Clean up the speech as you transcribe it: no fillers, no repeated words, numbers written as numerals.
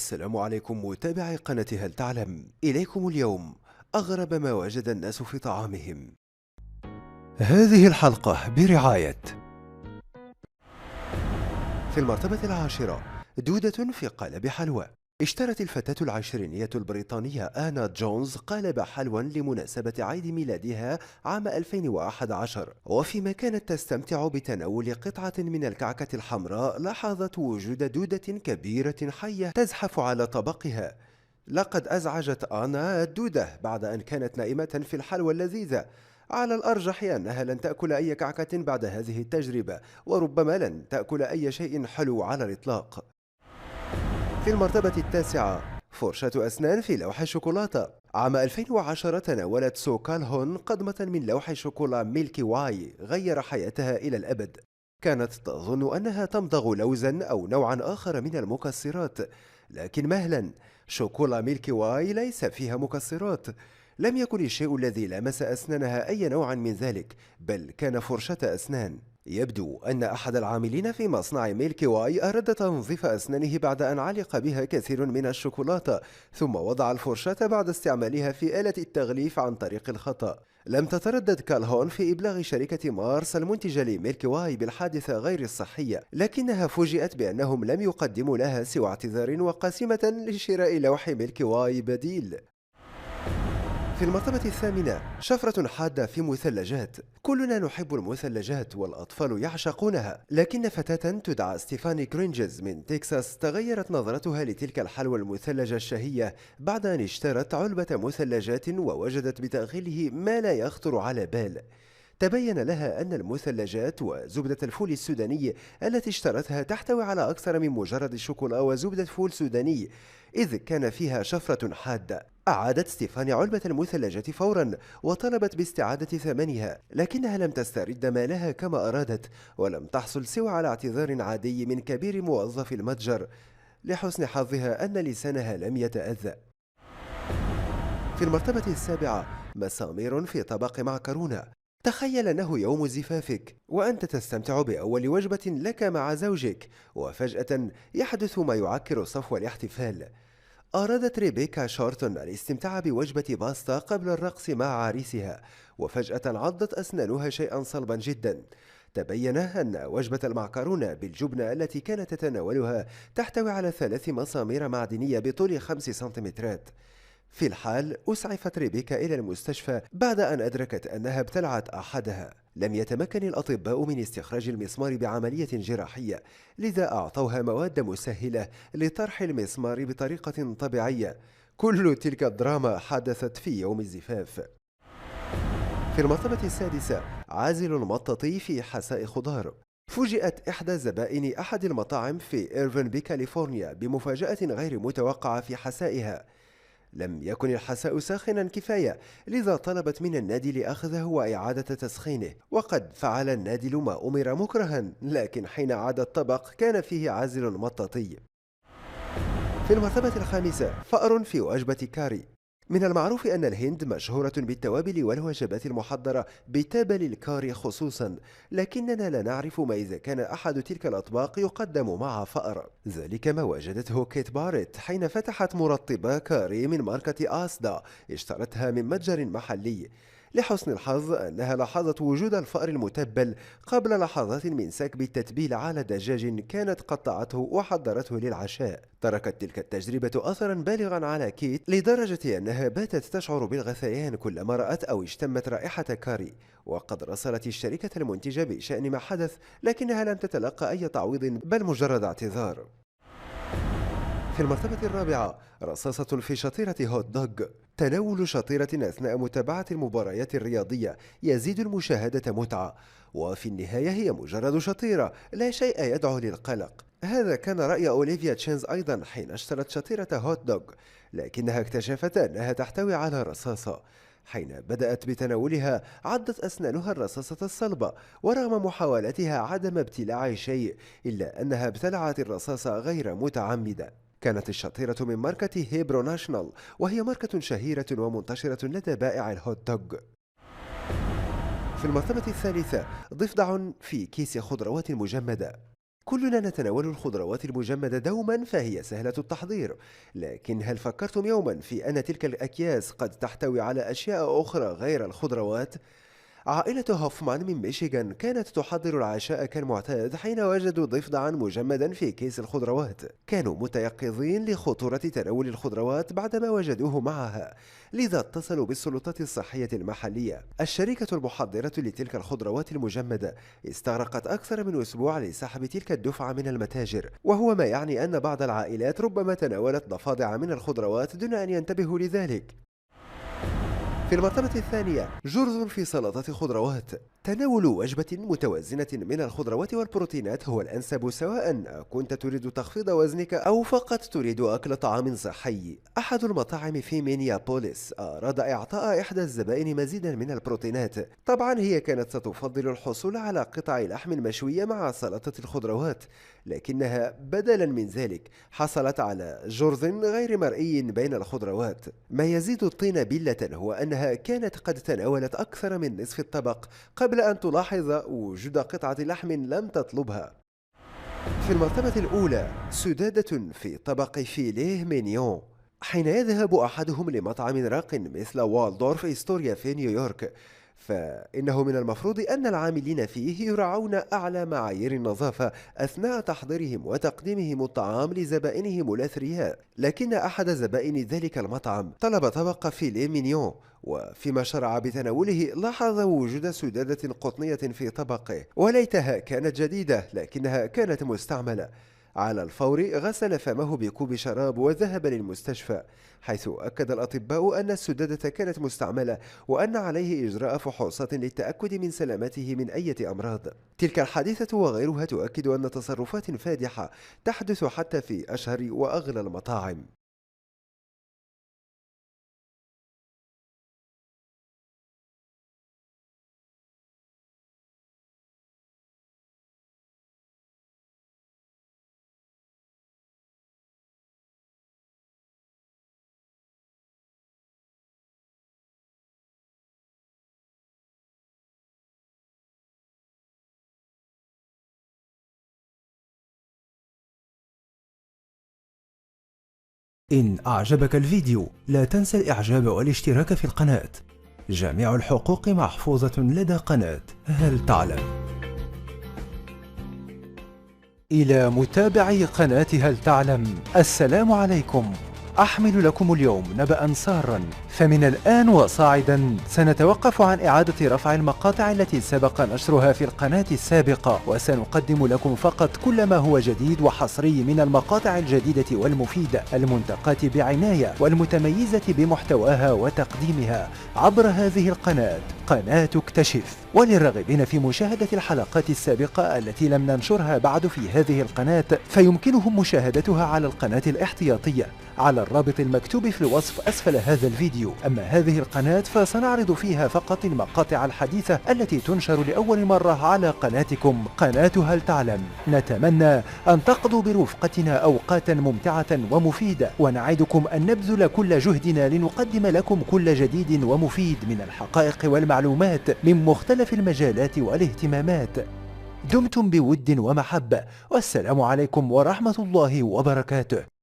السلام عليكم متابعي قناة هل تعلم. إليكم اليوم أغرب ما وجد الناس في طعامهم. هذه الحلقة برعاية. في المرتبة العاشرة، دودة في قالب حلوى. اشترت الفتاة العشرينية البريطانية آنا جونز قالب حلوى لمناسبة عيد ميلادها عام 2011، وفيما كانت تستمتع بتناول قطعة من الكعكة الحمراء لاحظت وجود دودة كبيرة حية تزحف على طبقها. لقد أزعجت آنا الدودة بعد أن كانت نائمة في الحلوى اللذيذة. على الأرجح أنها لن تأكل أي كعكة بعد هذه التجربة، وربما لن تأكل أي شيء حلو على الإطلاق. في المرتبة التاسعة، فرشاة أسنان في لوح الشوكولاتة. عام 2010 تناولت سو كال هون قدمة من لوح الشوكولا ميلكي واي غير حياتها إلى الأبد. كانت تظن أنها تمضغ لوزا أو نوعا آخر من المكسرات، لكن مهلا، شوكولا ميلكي واي ليس فيها مكسرات. لم يكن الشيء الذي لمس أسنانها أي نوع من ذلك، بل كان فرشاة أسنان. يبدو أن أحد العاملين في مصنع ميلكي واي أراد تنظيف أسنانه بعد أن علق بها كثير من الشوكولاتة، ثم وضع الفرشاة بعد استعمالها في آلة التغليف عن طريق الخطأ. لم تتردد كالهون في إبلاغ شركة مارس المنتجة لميلكي واي بالحادثة غير الصحية، لكنها فوجئت بأنهم لم يقدموا لها سوى اعتذار وقسيمة لشراء لوح ميلكي واي بديل. في المرتبة الثامنة، شفرة حادة في مثلجات. كلنا نحب المثلجات والأطفال يعشقونها، لكن فتاة تدعى ستيفاني كرينجز من تكساس تغيرت نظرتها لتلك الحلوى المثلجة الشهية بعد أن اشترت علبة مثلجات ووجدت بداخله ما لا يخطر على بال. تبين لها أن المثلجات وزبدة الفول السوداني التي اشترتها تحتوي على أكثر من مجرد الشوكولا وزبدة فول سوداني، إذ كان فيها شفرة حادة. أعادت ستيفاني علبة المثلجات فورا وطلبت باستعادة ثمنها، لكنها لم تسترد مالها كما أرادت، ولم تحصل سوى على اعتذار عادي من كبير موظف المتجر. لحسن حظها أن لسانها لم يتأذى. في المرتبة السابعة، مسامير في طبق معكرونة. تخيل أنه يوم زفافك وأنت تستمتع بأول وجبة لك مع زوجك، وفجأة يحدث ما يعكر صفو الاحتفال. أرادت ريبيكا شورتون الاستمتاع بوجبة باستا قبل الرقص مع عريسها، وفجأة عضت أسنانها شيئا صلبا جدا. تبين أن وجبة المعكرونة بالجبنة التي كانت تتناولها تحتوي على 3 مسامير معدنية بطول 5 سنتيمترات. في الحال أسعفت ريبيكا إلى المستشفى بعد أن أدركت أنها ابتلعت أحدها. لم يتمكن الأطباء من استخراج المسمار بعملية جراحية، لذا أعطوها مواد مسهلة لطرح المسمار بطريقة طبيعية. كل تلك الدراما حدثت في يوم الزفاف. في المرتبة السادسة، عازل المطاطي في حساء خضار. فوجئت إحدى زبائن أحد المطاعم في إيرفن بكاليفورنيا بمفاجأة غير متوقعة في حسائها. لم يكن الحساء ساخنا كفاية، لذا طلبت من النادل أخذه وإعادة تسخينه، وقد فعل النادل ما أمر مكرها، لكن حين عاد الطبق كان فيه عازل مطاطي. في المرتبة الخامسة، فأر في وجبة كاري. من المعروف أن الهند مشهورة بالتوابل والوجبات المحضرة بتابل الكاري خصوصا، لكننا لا نعرف ما إذا كان أحد تلك الأطباق يقدم مع فأر. ذلك ما وجدته كيت باريت حين فتحت مرطبة كاري من ماركة آسدا اشترتها من متجر محلي. لحسن الحظ أنها لاحظت وجود الفأر المتبل قبل لحظات من سكب التتبيل على دجاج كانت قطعته وحضرته للعشاء. تركت تلك التجربة أثرا بالغا على كيت لدرجة أنها باتت تشعر بالغثيان كلما رأت أو اشتمت رائحة كاري، وقد راسلت الشركة المنتجة بشأن ما حدث، لكنها لم تتلقى أي تعويض بل مجرد اعتذار. في المرتبة الرابعة، رصاصة في شطيرة هوت دوغ. تناول شطيرة أثناء متابعة المباريات الرياضية يزيد المشاهدة متعة، وفي النهاية هي مجرد شطيرة، لا شيء يدعو للقلق. هذا كان رأي أوليفيا تشينز أيضا حين اشترت شطيرة هوت دوغ، لكنها اكتشفت أنها تحتوي على رصاصة. حين بدأت بتناولها عضت أسنانها الرصاصة الصلبة، ورغم محاولتها عدم ابتلاع شيء إلا أنها ابتلعت الرصاصة غير متعمدة. كانت الشطيرة من ماركة هيبرو ناشونال، وهي ماركة شهيرة ومنتشرة لدى بائع الهوت دوغ. في المرتبة الثالثة، ضفدع في كيس خضروات مجمدة. كلنا نتناول الخضروات المجمدة دوما فهي سهلة التحضير، لكن هل فكرتم يوما في أن تلك الأكياس قد تحتوي على أشياء أخرى غير الخضروات؟ عائلة هوفمان من ميشيغان كانت تحضر العشاء كالمعتاد حين وجدوا ضفدعا مجمدا في كيس الخضروات. كانوا متيقظين لخطورة تناول الخضروات بعدما وجدوه معها، لذا اتصلوا بالسلطات الصحية المحلية. الشركة المحضرة لتلك الخضروات المجمدة استغرقت أكثر من أسبوع لسحب تلك الدفعة من المتاجر، وهو ما يعني أن بعض العائلات ربما تناولت ضفادع من الخضروات دون أن ينتبهوا لذلك. في المرتبة الثانية، جرذ في سلطة خضروات. تناول وجبة متوازنة من الخضروات والبروتينات هو الأنسب، سواء كنت تريد تخفيض وزنك أو فقط تريد أكل طعام صحي. أحد المطاعم في مينيابوليس أراد إعطاء إحدى الزبائن مزيدا من البروتينات. طبعا هي كانت ستفضل الحصول على قطع لحم مشوية مع سلطة الخضروات، لكنها بدلا من ذلك حصلت على جرذ غير مرئي بين الخضروات. ما يزيد الطين بلة هو أنها كانت قد تناولت أكثر من نصف الطبق قبل أن تلاحظ وجود قطعة لحم لم تطلبها. في المرتبة الأولى، سدادة في طبق فيليه مينيون. حين يذهب أحدهم لمطعم راق مثل والدورف إستوريا في نيويورك، فإنه من المفروض أن العاملين فيه يراعون أعلى معايير النظافة أثناء تحضيرهم وتقديمهم الطعام لزبائنهم الأثرياء. لكن أحد زبائن ذلك المطعم طلب طبق فيليه مينيون، وفيما شرع بتناوله لاحظ وجود سدادة قطنية في طبقه، وليتها كانت جديدة لكنها كانت مستعملة. على الفور غسل فمه بكوب شراب وذهب للمستشفى، حيث أكد الأطباء أن السدادة كانت مستعملة وأن عليه إجراء فحوصات للتأكد من سلامته من أي أمراض. تلك الحادثة وغيرها تؤكد أن تصرفات فادحة تحدث حتى في أشهر وأغلى المطاعم. إن أعجبك الفيديو لا تنسى الإعجاب والاشتراك في القناة. جميع الحقوق محفوظة لدى قناة هل تعلم. إلى متابعي قناة هل تعلم، السلام عليكم. أحمل لكم اليوم نبأ سارا، فمن الآن وصاعدا سنتوقف عن إعادة رفع المقاطع التي سبق نشرها في القناة السابقة، وسنقدم لكم فقط كل ما هو جديد وحصري من المقاطع الجديدة والمفيدة المنتقاة بعناية والمتميزة بمحتواها وتقديمها عبر هذه القناة، قناة اكتشف. وللراغبين في مشاهدة الحلقات السابقة التي لم ننشرها بعد في هذه القناة، فيمكنهم مشاهدتها على القناة الاحتياطية على الرابط المكتوب في الوصف أسفل هذا الفيديو. أما هذه القناة فسنعرض فيها فقط المقاطع الحديثة التي تنشر لأول مرة على قناتكم قناة هل تعلم. نتمنى أن تقضوا برفقتنا أوقاتا ممتعة ومفيدة، ونعدكم أن نبذل كل جهدنا لنقدم لكم كل جديد ومفيد من الحقائق والمعلومات من مختلف المجالات والاهتمامات. دمتم بود ومحبة، والسلام عليكم ورحمة الله وبركاته.